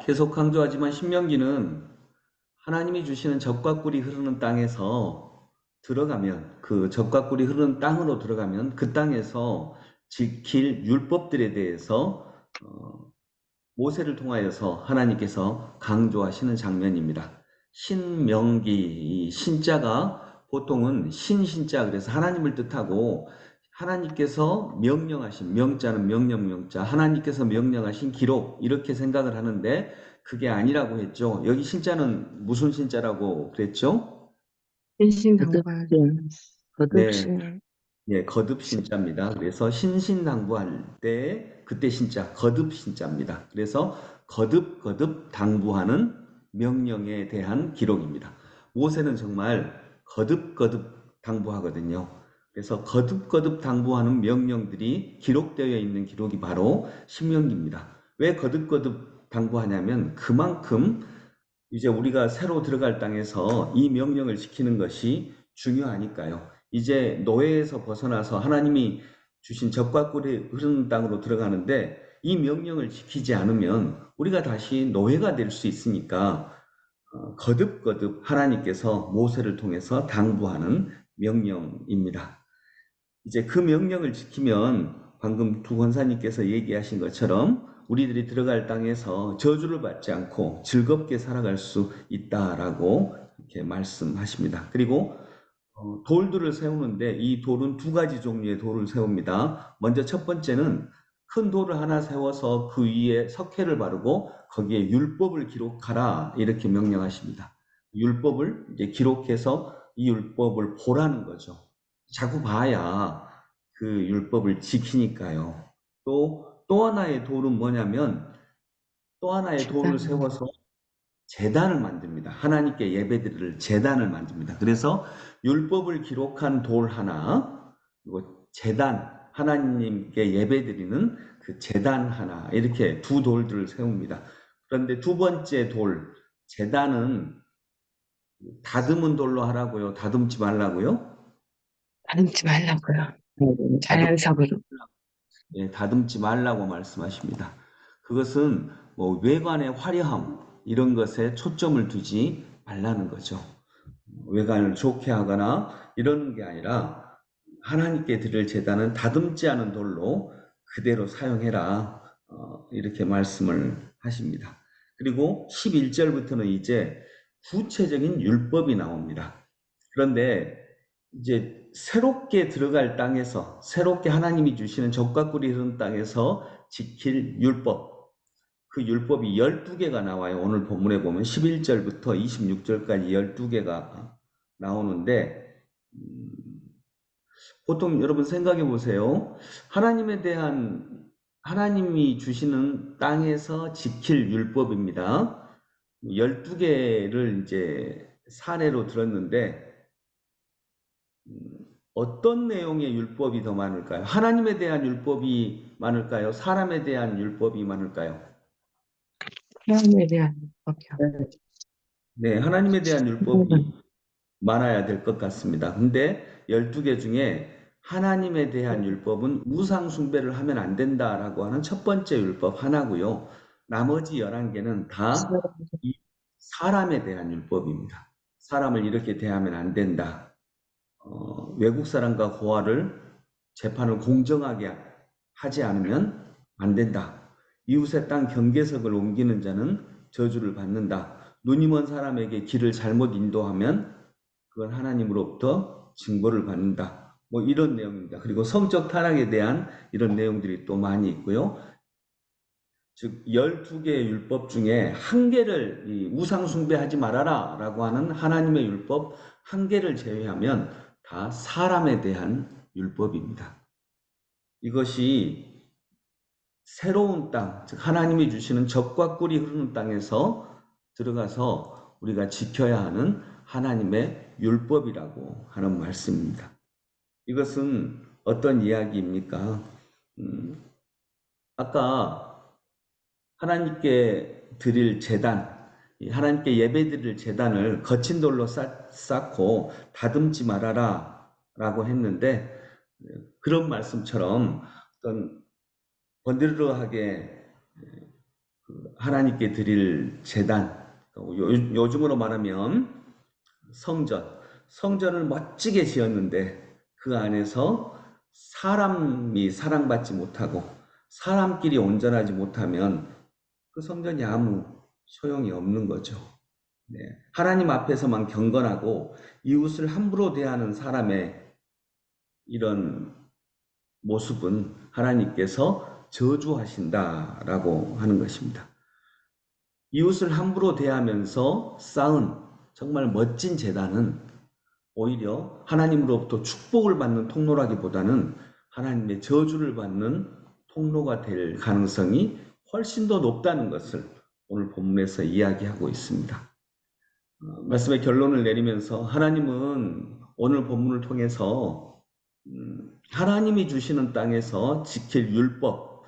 계속 강조하지만 신명기는 하나님이 주시는 젖과 꿀이 흐르는 땅에서 들어가면, 그 젖과 꿀이 흐르는 땅으로 들어가면 그 땅에서 지킬 율법들에 대해서 모세를 통하여서 하나님께서 강조하시는 장면입니다. 신명기, 이 신자가 보통은 신자, 그래서 하나님을 뜻하고, 하나님께서 명령하신, 명자는 명령자, 하나님께서 명령하신 기록, 이렇게 생각을 하는데 그게 아니라고 했죠. 여기 신자는 무슨 신자라고 그랬죠? 신신당부할 네, 거듭신. 예, 거듭 신자입니다. 그래서 신신당부할 때 그때 신자, 거듭 신자입니다. 그래서 거듭 당부하는 명령에 대한 기록입니다. 모세는 정말 거듭 당부하거든요. 그래서 거듭 당부하는 명령들이 기록되어 있는 기록이 바로 신명기입니다. 왜 거듭 당부하냐면 그만큼 이제 우리가 새로 들어갈 땅에서 이 명령을 지키는 것이 중요하니까요. 이제 노예에서 벗어나서 하나님이 주신 젖과 꿀이 흐르는 땅으로 들어가는데 이 명령을 지키지 않으면 우리가 다시 노예가 될 수 있으니까 거듭 하나님께서 모세를 통해서 당부하는 명령입니다. 이제 그 명령을 지키면 방금 두 권사님께서 얘기하신 것처럼 우리들이 들어갈 땅에서 저주를 받지 않고 즐겁게 살아갈 수 있다라고 이렇게 말씀하십니다. 그리고 돌들을 세우는데 이 돌은 두 가지 종류의 돌을 세웁니다. 먼저 첫 번째는 큰 돌을 하나 세워서 그 위에 석회를 바르고 거기에 율법을 기록하라 이렇게 명령하십니다. 율법을 이제 기록해서 이 율법을 보라는 거죠. 자꾸 봐야 그 율법을 지키니까요. 또 하나의 돌은 뭐냐면 또 하나의 돌을 제단. 세워서 제단을 만듭니다. 하나님께 예배드릴 제단을 만듭니다. 그래서 율법을 기록한 돌 하나, 그리고 제단, 하나님께 예배드리는 그 제단 하나, 이렇게 두 돌들을 세웁니다. 그런데 두 번째 돌, 제단은 다듬은 돌로 하라고요? 다듬지 말라고요? 다듬지 말라고요. 다듬, 자연석으로. 예, 다듬지 말라고 말씀하십니다. 그것은 뭐 외관의 화려함, 이런 것에 초점을 두지 말라는 거죠. 외관을 좋게 하거나 이런 게 아니라 하나님께 드릴 제단은 다듬지 않은 돌로 그대로 사용해라. 이렇게 말씀을 하십니다. 그리고 11절부터는 이제 구체적인 율법이 나옵니다. 그런데 이제 새롭게 들어갈 땅에서, 새롭게 하나님이 주시는 젖과 꿀이 흐르는 땅에서 지킬 율법, 그 율법이 12개가 나와요. 오늘 본문에 보면 11절부터 26절까지 12개가 나오는데, 보통 여러분 생각해 보세요. 하나님에 대한, 하나님이 주시는 땅에서 지킬 율법입니다. 12개를 이제 사례로 들었는데, 어떤 내용의 율법이 더 많을까요? 하나님에 대한 율법이 많을까요? 사람에 대한 율법이 많을까요? 하나님에 대한 법이요. 네, 하나님에 대한 율법이 많아야 될 것 같습니다. 근데 12개 중에 하나님에 대한 율법은 우상 숭배를 하면 안 된다라고 하는 첫 번째 율법 하나고요. 나머지 11개는 다 이 사람에 대한 율법입니다. 사람을 이렇게 대하면 안 된다. 외국 사람과 고아를 재판을 공정하게 하지 않으면 안 된다. 이웃의 땅 경계석을 옮기는 자는 저주를 받는다. 눈이 먼 사람에게 길을 잘못 인도하면 그건 하나님으로부터 징벌을 받는다. 뭐 이런 내용입니다. 그리고 성적 타락에 대한 이런 내용들이 또 많이 있고요. 즉 12개의 율법 중에 한 개를 우상 숭배하지 말아라 라고 하는 하나님의 율법 한 개를 제외하면 다 사람에 대한 율법입니다. 이것이 새로운 땅, 즉 하나님이 주시는 젖과 꿀이 흐르는 땅에서 들어가서 우리가 지켜야 하는 하나님의 율법이라고 하는 말씀입니다. 이것은 어떤 이야기입니까? 아까 하나님께 드릴 제단, 하나님께 예배드릴 제단을 거친 돌로 쌓고 다듬지 말아라 라고 했는데, 그런 말씀처럼 어떤 번드르르하게 하나님께 드릴 제단, 요즘으로 말하면 성전을 멋지게 지었는데 그 안에서 사람이 사랑받지 못하고 사람끼리 온전하지 못하면 그 성전이 아무 소용이 없는 거죠. 네. 하나님 앞에서만 경건하고 이웃을 함부로 대하는 사람의 이런 모습은 하나님께서 저주하신다라고 하는 것입니다. 이웃을 함부로 대하면서 쌓은 정말 멋진 제단은 오히려 하나님으로부터 축복을 받는 통로라기보다는 하나님의 저주를 받는 통로가 될 가능성이 훨씬 더 높다는 것을 오늘 본문에서 이야기하고 있습니다. 말씀의 결론을 내리면서 하나님은 오늘 본문을 통해서 하나님이 주시는 땅에서 지킬 율법,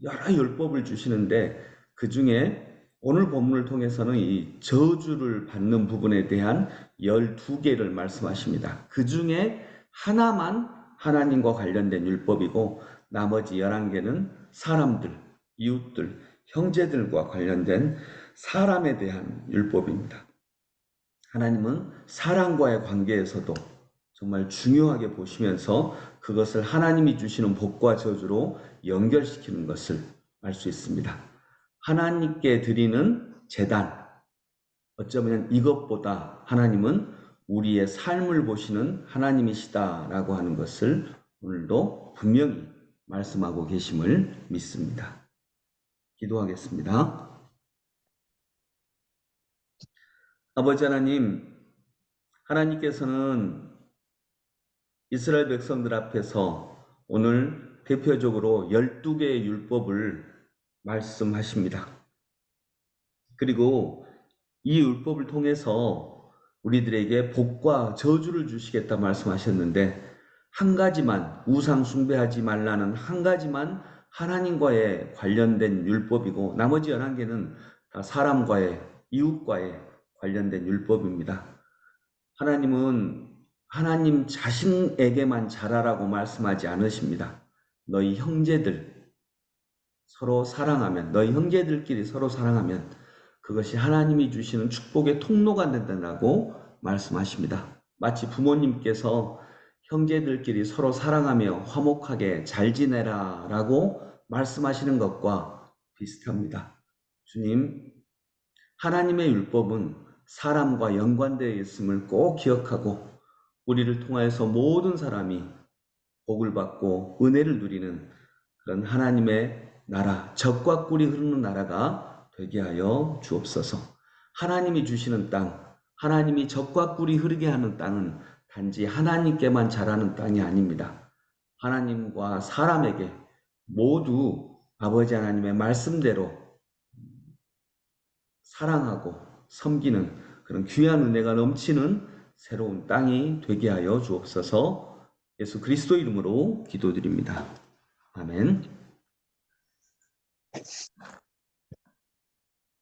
여러 율법을 주시는데 그 중에 오늘 본문을 통해서는 이 저주를 받는 부분에 대한 12개를 말씀하십니다. 그 중에 하나만 하나님과 관련된 율법이고 나머지 11개는 사람들, 이웃들, 형제들과 관련된 사람에 대한 율법입니다. 하나님은 사람과의 관계에서도 정말 중요하게 보시면서 그것을 하나님이 주시는 복과 저주로 연결시키는 것을 알 수 있습니다. 하나님께 드리는 제단, 어쩌면 이것보다 하나님은 우리의 삶을 보시는 하나님이시다라고 하는 것을 오늘도 분명히 말씀하고 계심을 믿습니다. 기도하겠습니다. 아버지 하나님, 하나님께서는 이스라엘 백성들 앞에서 오늘 대표적으로 12개의 율법을 말씀하십니다. 그리고 이 율법을 통해서 우리들에게 복과 저주를 주시겠다 말씀하셨는데 한 가지만, 우상 숭배하지 말라는 한 가지만 하나님과의 관련된 율법이고 나머지 11개는 다 사람과의, 이웃과의 관련된 율법입니다. 하나님은 하나님 자신에게만 잘하라고 말씀하지 않으십니다. 너희 형제들 서로 사랑하면, 너희 형제들끼리 서로 사랑하면 그것이 하나님이 주시는 축복의 통로가 된다고 말씀하십니다. 마치 부모님께서 형제들끼리 서로 사랑하며 화목하게 잘 지내라 라고 말씀하시는 것과 비슷합니다. 주님, 하나님의 율법은 사람과 연관되어 있음을 꼭 기억하고 우리를 통하여서 모든 사람이 복을 받고 은혜를 누리는 그런 하나님의 나라, 젖과 꿀이 흐르는 나라가 되게 하여 주옵소서. 하나님이 주시는 땅, 하나님이 젖과 꿀이 흐르게 하는 땅은 단지 하나님께만 잘하는 땅이 아닙니다. 하나님과 사람에게 모두 아버지 하나님의 말씀대로 사랑하고 섬기는 그런 귀한 은혜가 넘치는 새로운 땅이 되게 하여 주옵소서. 예수 그리스도 이름으로 기도드립니다. 아멘.